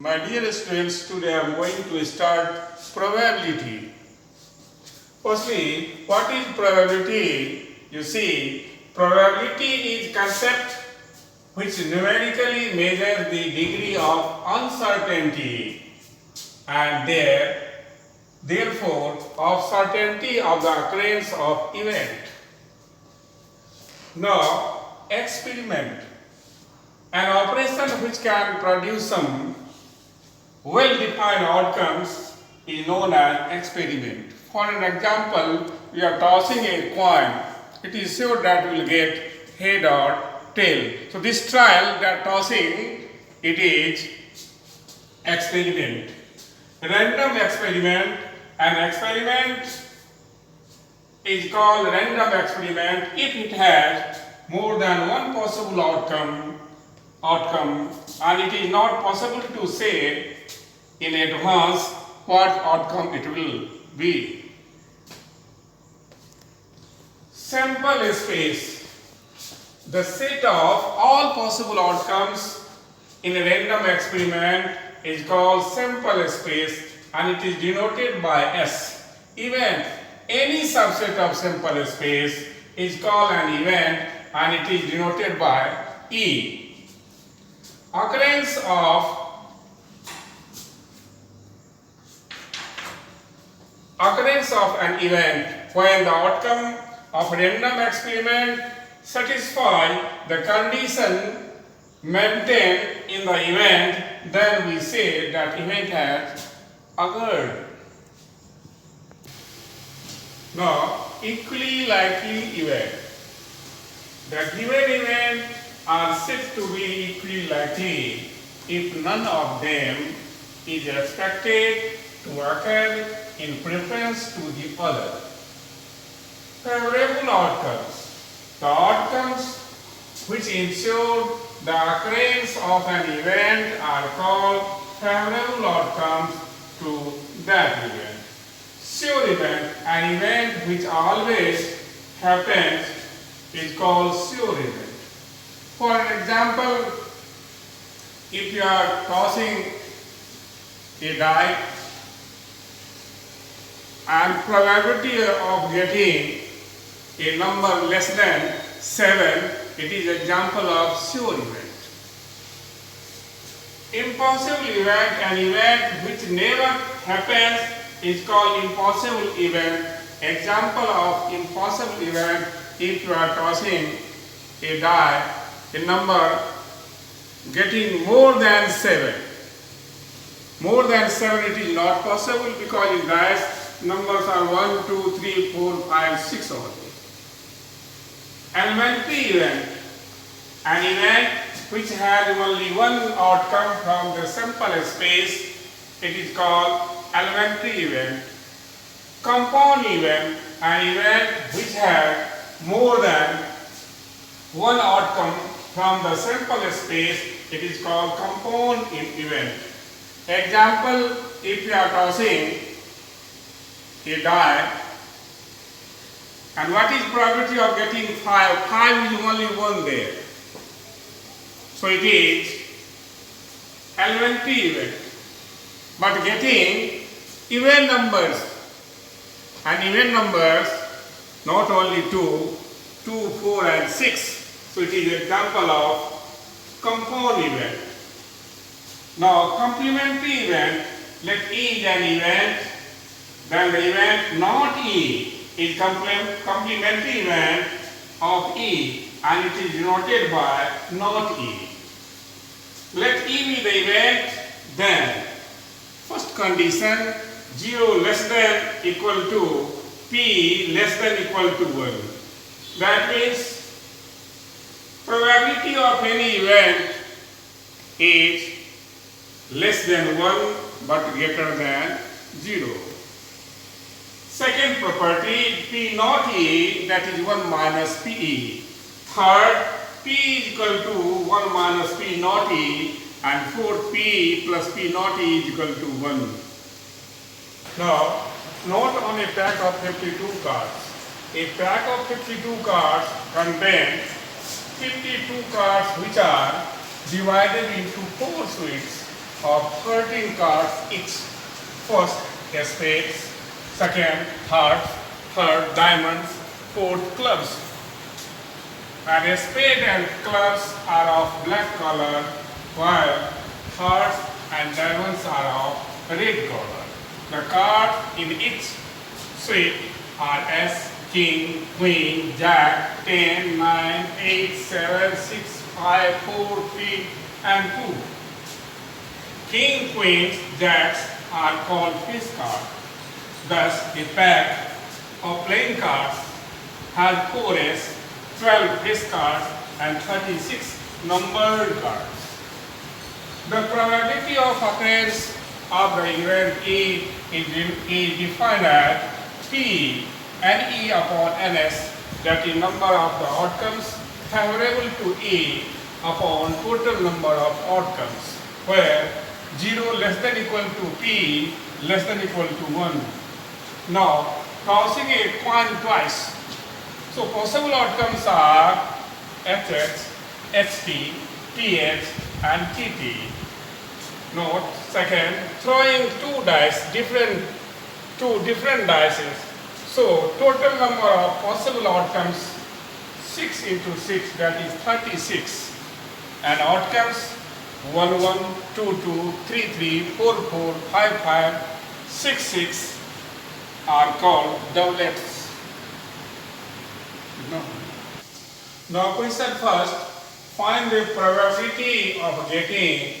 My dear students, today I am going to start probability. Firstly, what is probability? You see, probability is concept which numerically measures the degree of uncertainty and therefore of certainty of the occurrence of event. Now, experiment, an operation which can produce some well-defined outcomes is known as experiment. For an example, we are tossing a coin. It is sure that we will get head or tail. So this trial that tossing, it is experiment. Random experiment. An experiment is called random experiment if it has more than one possible outcome and it is not possible to say in advance what outcome it will be. Sample space. The set of all possible outcomes in a random experiment is called sample space and it is denoted by S. Event. Any subset of sample space is called an event and it is denoted by E. Occurrence of an event when the outcome of random experiment satisfy the condition maintained in the event, then we say that event has occurred. Now, equally likely event. The given event are said to be equally likely if none of them is expected to occur in preference to the other. Favorable outcomes. The outcomes which ensure the occurrence of an event are called favorable outcomes to that event. Sure event. An event which always happens is called sure event. For an example, if you are tossing a die and probability of getting a number less than 7, it is example of sure event. Impossible event, an event which never happens is called impossible event. Example of impossible event, if you are tossing a die, a number getting more than 7. More than 7 it is not possible because in dice numbers are 1, 2, 3, 4, 5, 6 only. Elementary event. An event which has only one outcome from the sample space, it is called elementary event. Compound event. An event which has more than one outcome from the sample space, it is called compound event. Example, if you are tossing a die and what is probability of getting 5? 5 is only 1 there. So it is elementary event. But getting even numbers and even numbers not only 2, 2, 4 and 6. So it is example of compound event. Now complementary event, let E is an event, then the event not E is complementary event of E and it is denoted by not E. Let E be the event, then first condition 0 less than equal to P less than equal to 1. That means probability of any event is less than 1 but greater than 0. Second property, P naught E, that is 1 minus PE. Third, P is equal to 1 minus P naught E, and fourth, P plus P naught E is equal to 1. Now, note on a pack of 52 cards. A pack of 52 cards contains 52 cards which are divided into 4 suites of 13 cards each. First, spades, second, hearts, third, diamonds, fourth, clubs. And spade and clubs are of black color, while hearts and diamonds are of red color. The cards in each suite are as king, queen, jack, 10, 9, 8, 7, 6, 5, 4, 3, and 2. King, queens, jacks are called face cards. Thus, a pack of playing cards has 4 as 12 face cards and 36 numbered cards. The probability of occurrence of the event A is defined as P NE upon NS, that is number of the outcomes favorable to A upon total number of outcomes, where 0 less than equal to P less than equal to 1. Now, tossing a coin twice. So, possible outcomes are HH, HT, TH and TT. Note, second, throwing two different dice. So, total number of possible outcomes 6 into 6, that is 36, and outcomes 1 1, 2 2, 3 3, 4 4, 5 5, 6 6 are called doublets. Now question first, find the probability of getting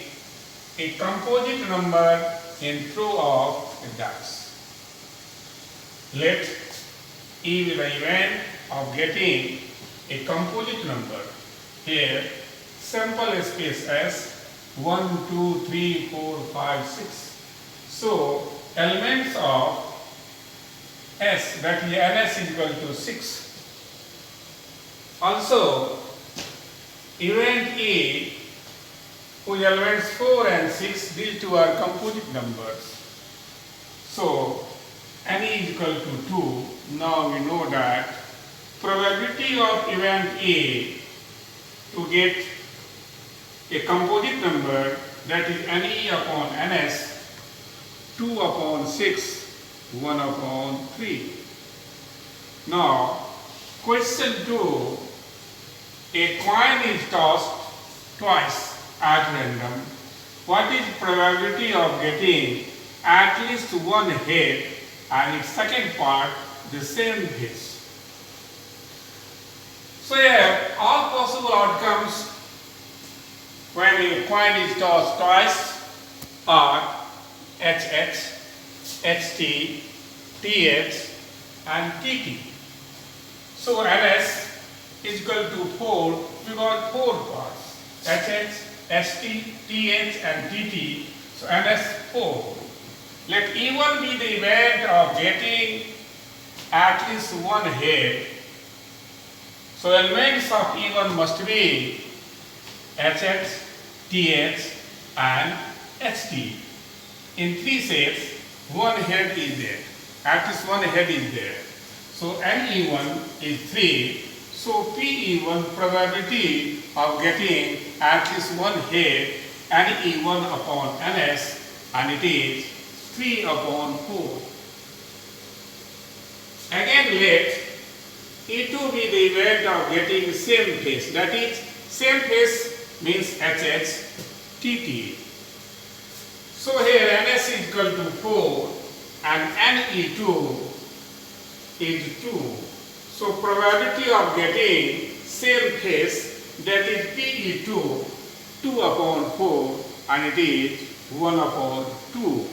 a composite number in throw of a dice. Let E be the event of getting a composite number. Here, sample space S 1, 2, 3, 4, 5, 6. So, elements of S, that is NS, is equal to 6. Also, event A, whose elements 4 and 6, these two are composite numbers. So, NE is equal to 2. Now we know that probability of event A to get a composite number, that is NE upon NS, 2 upon 6, 1 upon 3. Now, question 2, a coin is tossed twice at random. What is probability of getting at least one head and its second part the same heads? So here, all possible outcomes when a coin is tossed twice are HH, HT, TH and TT. So NS is equal to 4, we got 4 parts, HH, ST, TH and TT, so NS 4. Let E1 be the event of getting at least one head. So elements of E1 must be HH, TH and HT. In 3 sets, one head is there. At least one head is there. So NE1 is 3. So PE1 probability of getting at least one head NE1 upon NS, and it is 3 upon 4. Again let E2 be the event of getting same phase, that is same phase means HH, TT. So here NS is equal to 4 and NE2 is 2. So probability of getting same phase, that is PE2, 2 upon 4 and it is 1 upon 2.